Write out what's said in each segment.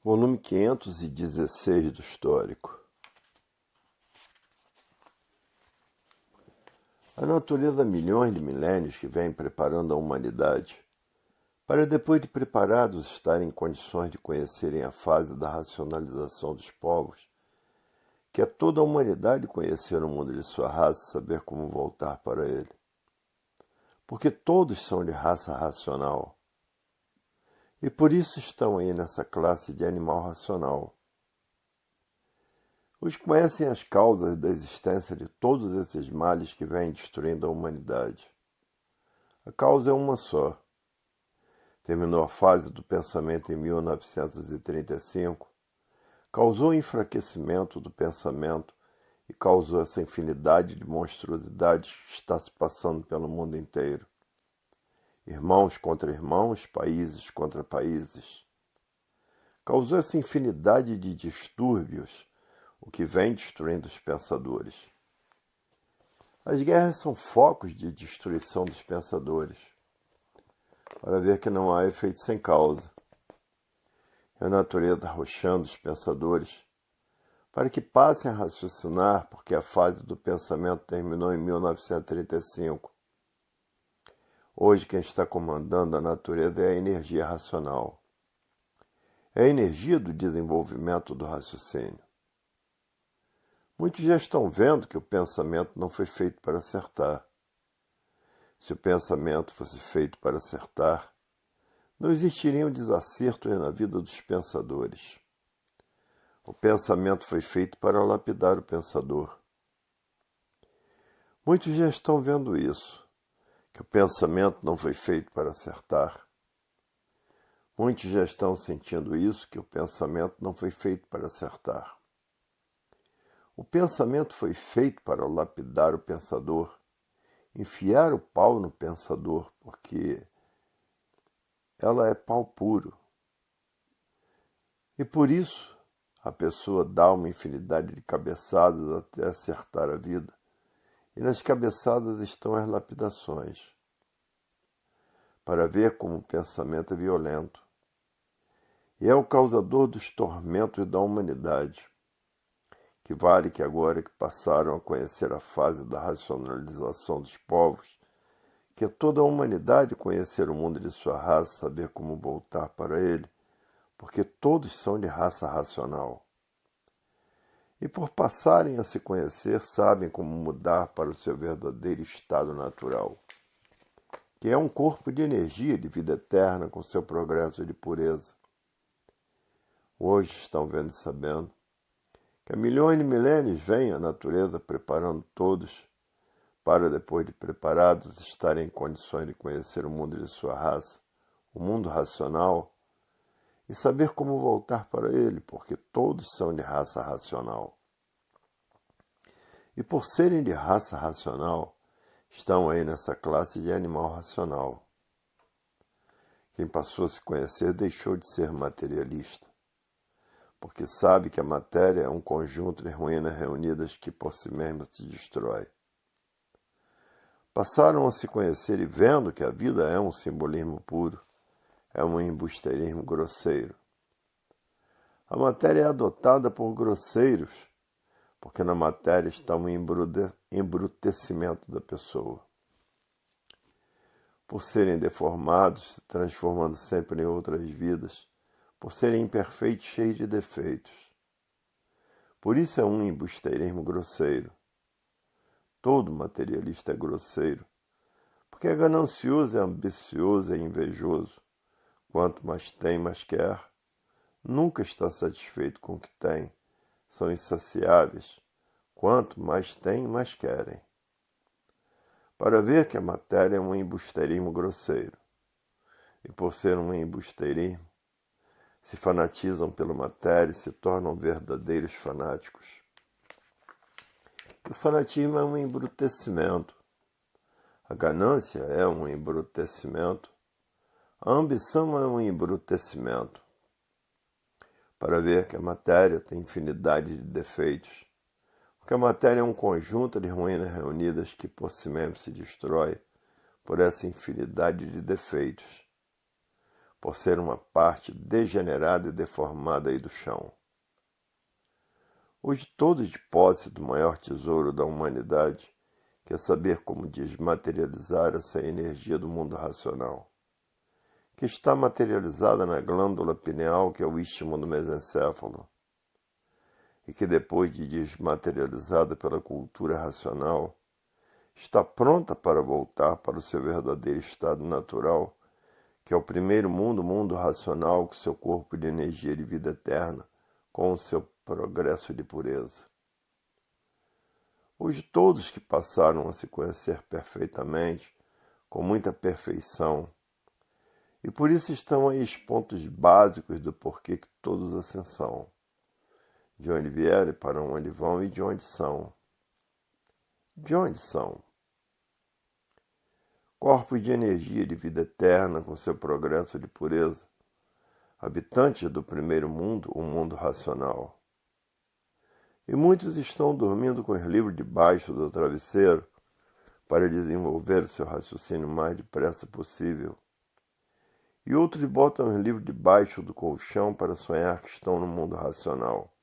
Volume 516 do Histórico. A natureza há milhões de milênios que vem preparando a humanidade para, depois de preparados, estarem em condições de conhecerem a fase da racionalização dos povos, que é toda a humanidade conhecer o mundo de sua raça e saber como voltar para ele. Porque todos são de raça racional. E por isso estão aí nessa classe de animal racional. Os que conhecem as causas da existência de todos esses males que vêm destruindo a humanidade. A causa é uma só. Terminou a fase do pensamento em 1935, causou o enfraquecimento do pensamento e causou essa infinidade de monstruosidades que está se passando pelo mundo inteiro. Irmãos contra irmãos, países contra países. Causou essa infinidade de distúrbios, o que vem destruindo os pensadores. As guerras são focos de destruição dos pensadores, para ver que não há efeito sem causa. É a natureza arrochando os pensadores, para que passem a raciocinar, porque a fase do pensamento terminou em 1935. Hoje quem está comandando a natureza é a energia racional. É a energia do desenvolvimento do raciocínio. Muitos já estão vendo que o pensamento não foi feito para acertar. Se o pensamento fosse feito para acertar, não existiriam desacertos na vida dos pensadores. O pensamento foi feito para lapidar o pensador. Muitos já estão vendo isso, que o pensamento não foi feito para acertar. Muitos já estão sentindo isso, que o pensamento não foi feito para acertar. O pensamento foi feito para lapidar o pensador, enfiar o pau no pensador, porque ela é pau puro. E por isso a pessoa dá uma infinidade de cabeçadas até acertar a vida, e nas cabeçadas estão as lapidações, para ver como o pensamento é violento, e é o causador dos tormentos da humanidade. Que vale que agora que passaram a conhecer a fase da racionalização dos povos, que é toda a humanidade conhecer o mundo de sua raça, saber como voltar para ele, porque todos são de raça racional. E por passarem a se conhecer, sabem como mudar para o seu verdadeiro estado natural, que é um corpo de energia de vida eterna com seu progresso de pureza. Hoje estão vendo e sabendo que há milhões de milênios vem a natureza preparando todos para, depois de preparados, estarem em condições de conhecer o mundo de sua raça, o mundo racional, e saber como voltar para ele, porque todos são de raça racional. E por serem de raça racional, estão aí nessa classe de animal racional. Quem passou a se conhecer deixou de ser materialista, porque sabe que a matéria é um conjunto de ruínas reunidas que por si mesma se destrói. Passaram a se conhecer e vendo que a vida é um simbolismo puro, é um embusteirismo grosseiro. A matéria é adotada por grosseiros, porque na matéria está um embrutecimento da pessoa. Por serem deformados, se transformando sempre em outras vidas, por serem imperfeitos, cheios de defeitos. Por isso é um embusteirismo grosseiro. Todo materialista é grosseiro, porque é ganancioso, é ambicioso, é invejoso. Quanto mais tem, mais quer. Nunca está satisfeito com o que tem. São insaciáveis. Quanto mais têm, mais querem. Para ver que a matéria é um embusteirismo grosseiro. E por ser um embusteirismo, se fanatizam pela matéria e se tornam verdadeiros fanáticos. O fanatismo é um embrutecimento. A ganância é um embrutecimento. A ambição é um embrutecimento. Para ver que a matéria tem infinidade de defeitos. Porque a matéria é um conjunto de ruínas reunidas que por si mesmo se destrói por essa infinidade de defeitos. por ser uma parte degenerada e deformada aí do chão. Hoje todos de posse do maior tesouro da humanidade, que é saber como desmaterializar essa energia do mundo racional, que está materializada na glândula pineal, que é o istmo do mesencéfalo, e que depois de desmaterializada pela cultura racional, está pronta para voltar para o seu verdadeiro estado natural, que é o primeiro mundo, o mundo racional, com seu corpo de energia de vida eterna, com o seu progresso de pureza. Hoje todos que passaram a se conhecer perfeitamente, com muita perfeição, e por isso estão aí os pontos básicos do porquê que todos assim são, de onde vieram, para onde vão e de onde são. De onde são? Corpos de energia de vida eterna com seu progresso de pureza, habitantes do primeiro mundo, o mundo racional. E muitos estão dormindo com os livros debaixo do travesseiro para desenvolver o seu raciocínio o mais depressa possível. E outros botam os livros debaixo do colchão para sonhar que estão no mundo racional.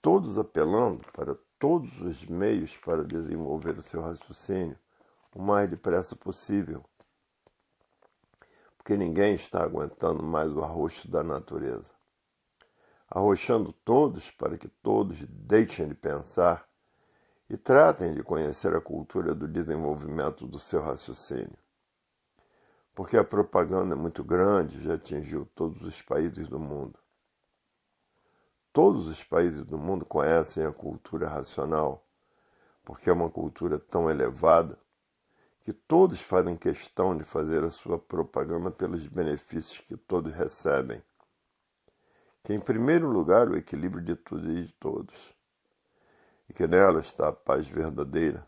Todos apelando para todos os meios para desenvolver o seu raciocínio o mais depressa possível, porque ninguém está aguentando mais o arroxo da natureza. Arrochando todos para que todos deixem de pensar e tratem de conhecer a cultura do desenvolvimento do seu raciocínio. Porque a propaganda é muito grande, já atingiu todos os países do mundo. Todos os países do mundo conhecem a cultura racional, porque é uma cultura tão elevada que todos fazem questão de fazer a sua propaganda pelos benefícios que todos recebem. Que, em primeiro lugar, o equilíbrio de tudo e de todos. E que nela está a paz verdadeira,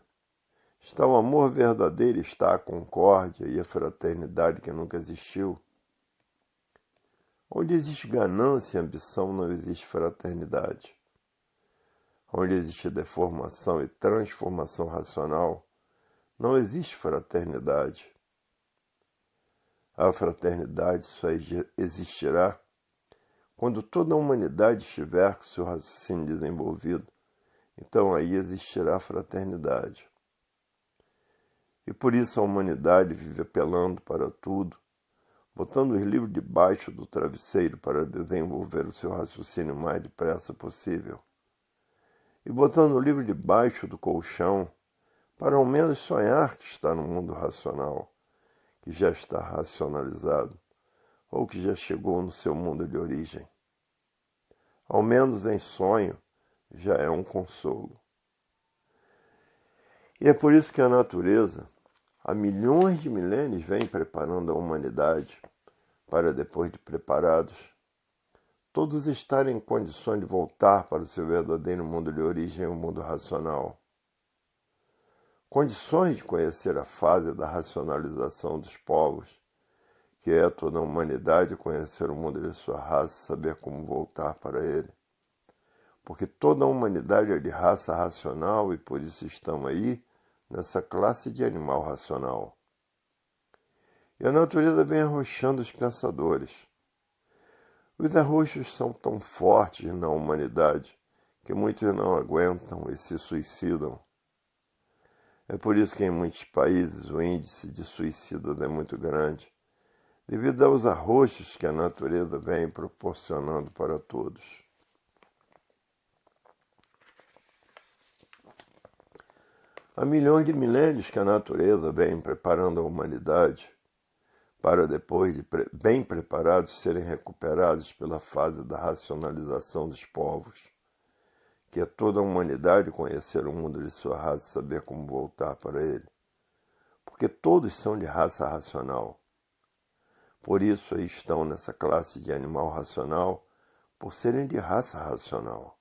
está o amor verdadeiro, está a concórdia e a fraternidade que nunca existiu. Onde existe ganância e ambição, não existe fraternidade. Onde existe deformação e transformação racional, não existe fraternidade. A fraternidade só existirá quando toda a humanidade estiver com seu raciocínio desenvolvido. Então aí existirá a fraternidade. E por isso a humanidade vive apelando para tudo, botando os livros debaixo do travesseiro para desenvolver o seu raciocínio o mais depressa possível. E botando o livro debaixo do colchão, para ao menos sonhar que está no mundo racional, que já está racionalizado, ou que já chegou no seu mundo de origem. Ao menos em sonho, já é um consolo. E é por isso que a natureza, há milhões de milênios, vem preparando a humanidade para, depois de preparados, todos estarem em condições de voltar para o seu verdadeiro mundo de origem, o mundo racional. Condições de conhecer a fase da racionalização dos povos, que é toda a humanidade conhecer o mundo de sua raça, saber como voltar para ele. Porque toda a humanidade é de raça racional e por isso estão aí nessa classe de animal racional. E a natureza vem arrochando os pensadores. Os arroxos são tão fortes na humanidade que muitos não aguentam e se suicidam. É por isso que em muitos países o índice de suicidas é muito grande, devido aos arroxos que a natureza vem proporcionando para todos. Há milhões de milênios que a natureza vem preparando a humanidade para, depois de bem preparados, serem recuperados pela fase da racionalização dos povos, que é toda a humanidade conhecer o mundo de sua raça e saber como voltar para ele. Porque todos são de raça racional. Por isso aí estão nessa classe de animal racional, por serem de raça racional.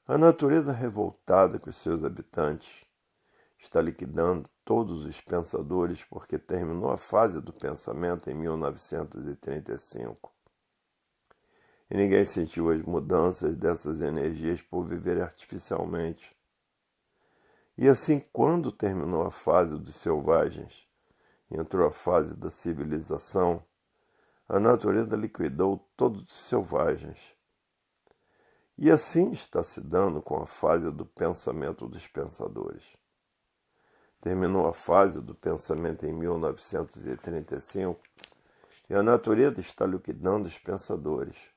A natureza revoltada com os seus habitantes está liquidando todos os pensadores porque terminou a fase do pensamento em 1935. E ninguém sentiu as mudanças dessas energias por viver artificialmente. E assim, quando terminou a fase dos selvagens, entrou a fase da civilização, a natureza liquidou todos os selvagens. E assim está se dando com a fase do pensamento dos pensadores. Terminou a fase do pensamento em 1935 e a natureza está liquidando os pensadores.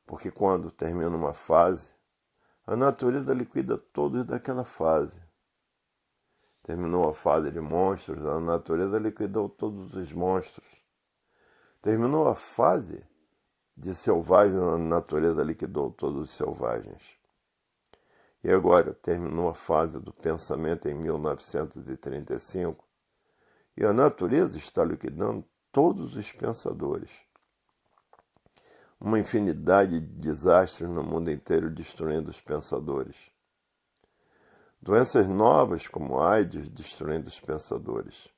Porque quando termina uma fase, a natureza liquida todos daquela fase. Terminou a fase de monstros, a natureza liquidou todos os monstros. Terminou a fase de selvagens, a natureza liquidou todos os selvagens. E agora terminou a fase do pensamento em 1935 e a natureza está liquidando todos os pensadores. Uma infinidade de desastres no mundo inteiro destruindo os pensadores. Doenças novas como AIDS destruindo os pensadores.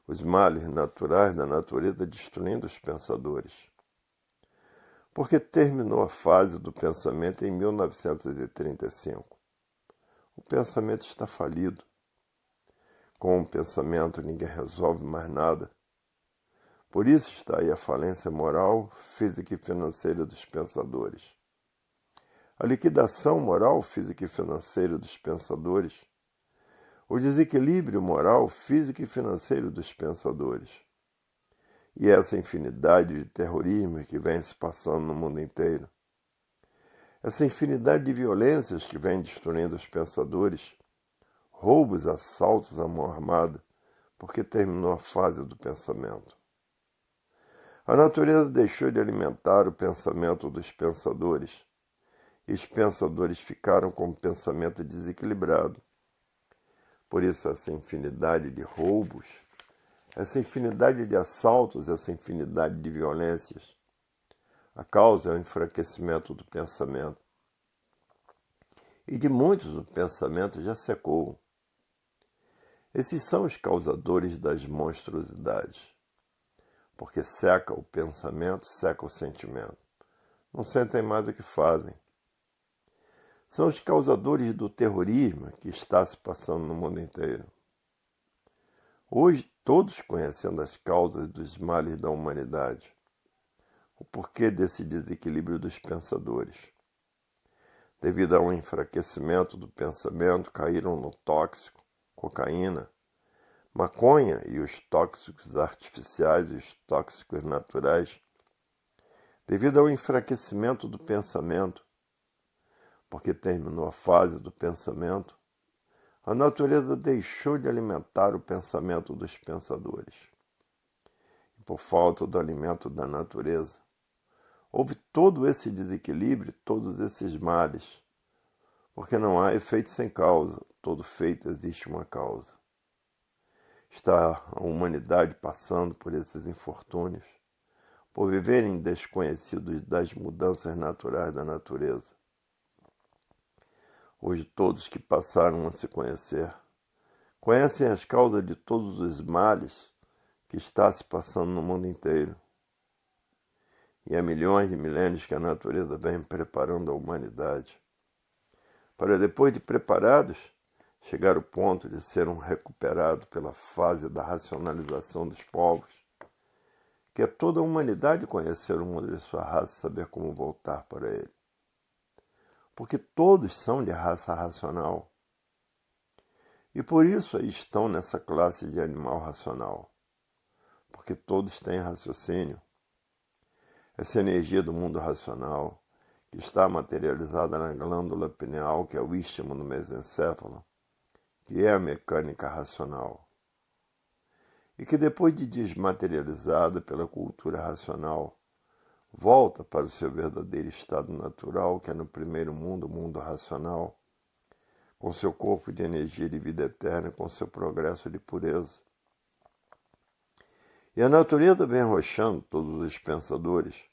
Os males naturais da natureza destruindo os pensadores. Porque terminou a fase do pensamento em 1935. O pensamento está falido. Com o pensamento ninguém resolve mais nada. Por isso está aí a falência moral, física e financeira dos pensadores. A liquidação moral, física e financeira dos pensadores. O desequilíbrio moral, físico e financeiro dos pensadores. E essa infinidade de terrorismo que vem se passando no mundo inteiro. Essa infinidade de violências que vem destruindo os pensadores. Roubos, assaltos à mão armada, porque terminou a fase do pensamento. A natureza deixou de alimentar o pensamento dos pensadores. E os pensadores ficaram com o pensamento desequilibrado. Por isso, essa infinidade de roubos, essa infinidade de assaltos, essa infinidade de violências. A causa é o enfraquecimento do pensamento. E de muitos o pensamento já secou. Esses são os causadores das monstruosidades. Porque seca o pensamento, seca o sentimento. Não sentem mais o que fazem. São os causadores do terrorismo que está se passando no mundo inteiro. Hoje, todos conhecendo as causas dos males da humanidade, o porquê desse desequilíbrio dos pensadores. Devido ao enfraquecimento do pensamento, caíram no tóxico, cocaína, maconha e os tóxicos artificiais e os tóxicos naturais. Devido ao enfraquecimento do pensamento, porque terminou a fase do pensamento, a natureza deixou de alimentar o pensamento dos pensadores. E por falta do alimento da natureza, houve todo esse desequilíbrio, todos esses males, porque não há efeito sem causa, todo feito existe uma causa. Está a humanidade passando por esses infortúnios, por viverem desconhecidos das mudanças naturais da natureza. Hoje todos que passaram a se conhecer, conhecem as causas de todos os males que está se passando no mundo inteiro. E há milhões de milênios que a natureza vem preparando a humanidade, para depois de preparados, chegar ao ponto de serem recuperados pela fase da racionalização dos povos, que é toda a humanidade conhecer o mundo de sua raça e saber como voltar para ele. Porque todos são de raça racional. E por isso aí estão nessa classe de animal racional. Porque todos têm raciocínio. Essa energia do mundo racional, que está materializada na glândula pineal, que é o istmo no mesencéfalo, que é a mecânica racional. E que depois de desmaterializada pela cultura racional, volta para o seu verdadeiro estado natural, que é no primeiro mundo, o mundo racional, com seu corpo de energia de vida eterna, com seu progresso de pureza. E a natureza vem arrochando todos os pensadores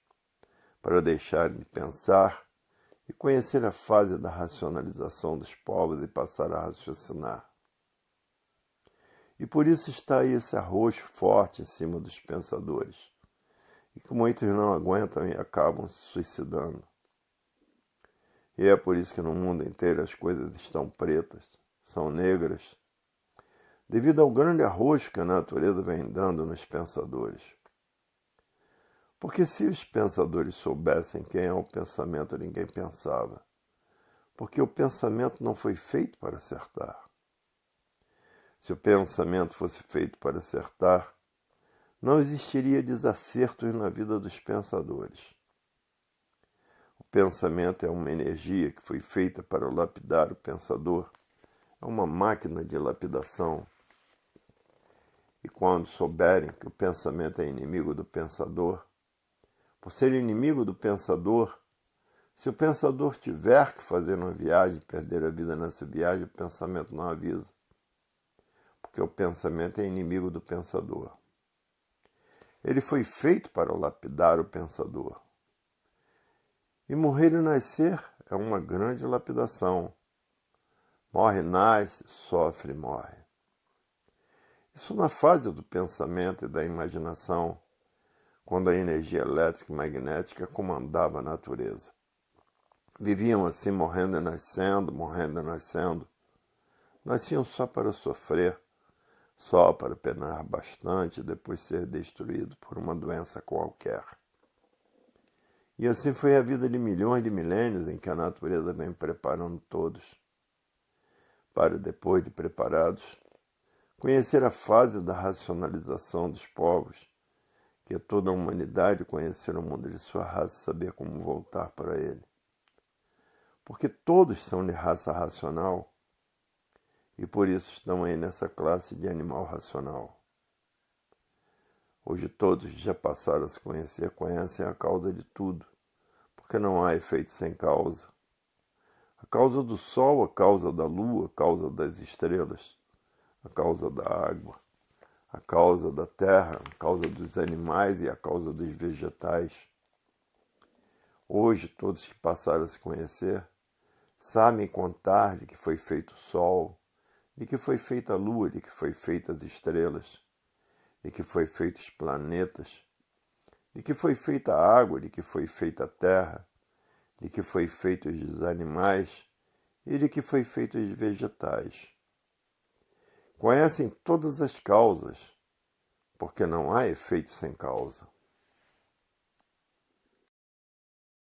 para deixarem de pensar e conhecer a fase da racionalização dos povos e passar a raciocinar. E por isso está aí esse arroxo forte em cima dos pensadores, e que muitos não aguentam e acabam se suicidando. E é por isso que no mundo inteiro as coisas estão pretas, são negras, devido ao grande arrojo que a natureza vem dando nos pensadores. Porque se os pensadores soubessem quem é o pensamento, ninguém pensava. Porque o pensamento não foi feito para acertar. Se o pensamento fosse feito para acertar, não existiria desacertos na vida dos pensadores. O pensamento é uma energia que foi feita para lapidar o pensador. É uma máquina de lapidação. E quando souberem que o pensamento é inimigo do pensador, por ser inimigo do pensador, se o pensador tiver que fazer uma viagem, perder a vida nessa viagem, o pensamento não avisa. Porque o pensamento é inimigo do pensador. Ele foi feito para lapidar o pensador. E morrer e nascer é uma grande lapidação. Morre, nasce, sofre, morre. Isso na fase do pensamento e da imaginação, quando a energia elétrica e magnética comandava a natureza. Viviam assim, morrendo e nascendo, morrendo e nascendo. Nasciam só para sofrer, só para penar bastante e depois ser destruído por uma doença qualquer. E assim foi a vida de milhões de milênios em que a natureza vem preparando todos, para depois de preparados, conhecer a fase da racionalização dos povos, que é toda a humanidade conhecer o mundo de sua raça e saber como voltar para ele. Porque todos são de raça racional e por isso estão aí nessa classe de animal racional. Hoje todos já passaram a se conhecer, conhecem a causa de tudo, porque não há efeito sem causa. A causa do sol, a causa da lua, a causa das estrelas, a causa da água, a causa da terra, a causa dos animais e a causa dos vegetais. Hoje, todos que passaram a se conhecer sabem contar de que foi feito o sol, de que foi feita a lua, de que foi feita as estrelas, de que foi feito os planetas, de que foi feita a água, de que foi feita a terra, de que foi feito os animais e de que foi feito os vegetais. Conhecem todas as causas, porque não há efeito sem causa.